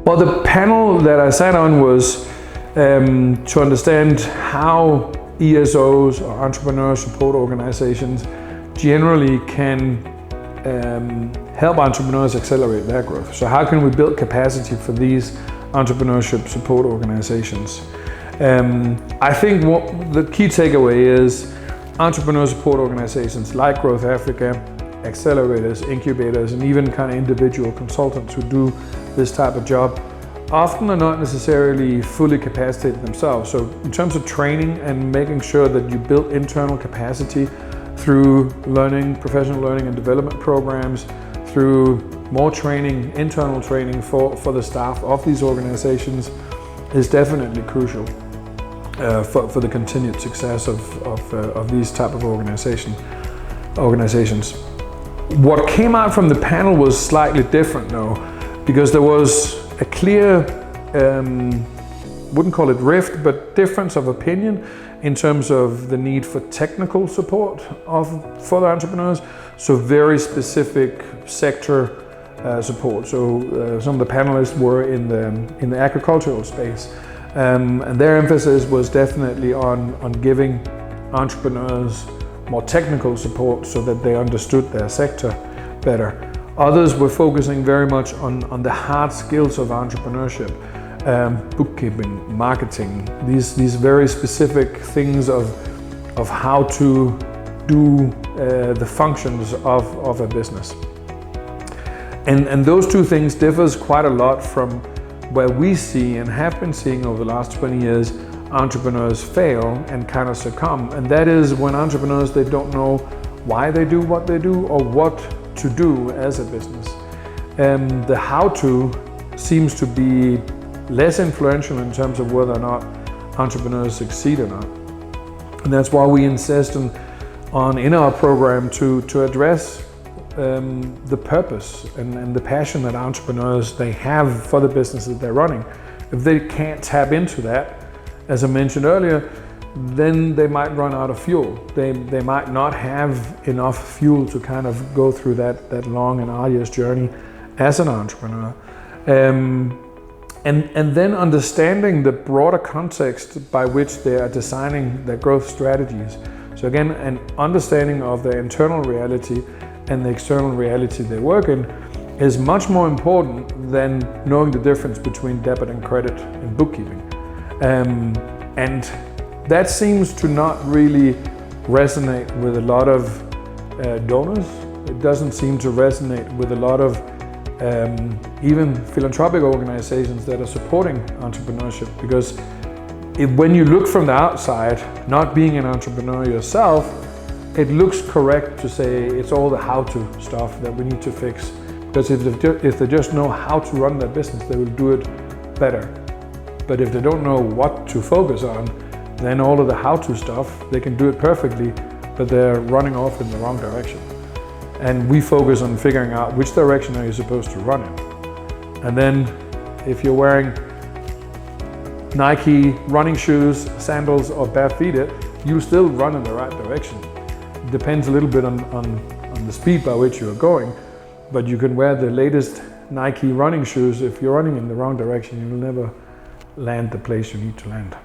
Well, the panel that I sat on was to understand how ESOs or Entrepreneurial Support Organizations generally can help entrepreneurs accelerate their growth. So how can we build capacity for these entrepreneurship support organizations? I think the key takeaway is entrepreneurial support organizations like GrowthAfrica, accelerators, incubators, and even kind of individual consultants who do this type of job often are not necessarily fully capacitated themselves. So in terms of training and making sure that you build internal capacity through learning, professional learning and development programs, through more training, internal training for the staff of these organizations is definitely crucial for the continued success of these type of organizations. What came out from the panel was slightly different though, because there was a clear, wouldn't call it rift, but difference of opinion in terms of the need for technical support for the entrepreneurs. So very specific sector support. So some of the panelists were in the agricultural space, and their emphasis was definitely on giving entrepreneurs more technical support so that they understood their sector better. Others were focusing very much on the hard skills of entrepreneurship, bookkeeping, marketing, these very specific things of how to do the functions of a business. And those two things differs quite a lot from where we see and have been seeing over the last 20 years entrepreneurs fail and kind of succumb. And that is when entrepreneurs, they don't know why they do what they do or what to do as a business. The how-to seems to be less influential in terms of whether or not entrepreneurs succeed or not. And that's why we insist on in our program to address the purpose and the passion that entrepreneurs they have for the business that they're running. If they can't tap into that, as I mentioned earlier, then they might run out of fuel. They might not have enough fuel to kind of go through that long and arduous journey as an entrepreneur. And then understanding the broader context by which they are designing their growth strategies. So again, an understanding of their internal reality and the external reality they work in is much more important than knowing the difference between debit and credit in bookkeeping. And that seems to not really resonate with a lot of donors. It doesn't seem to resonate with a lot of even philanthropic organizations that are supporting entrepreneurship, because when you look from the outside, not being an entrepreneur yourself, it looks correct to say it's all the how-to stuff that we need to fix. Because if they just know how to run their business, they will do it better. But if they don't know what to focus on, then all of the how-to stuff, they can do it perfectly, but they're running off in the wrong direction. And we focus on figuring out which direction are you supposed to run in. And then if you're wearing Nike running shoes, sandals, or barefooted, you still run in the right direction. It depends a little bit on the speed by which you're going, but you can wear the latest Nike running shoes. If you're running in the wrong direction, you will never land the place you need to land.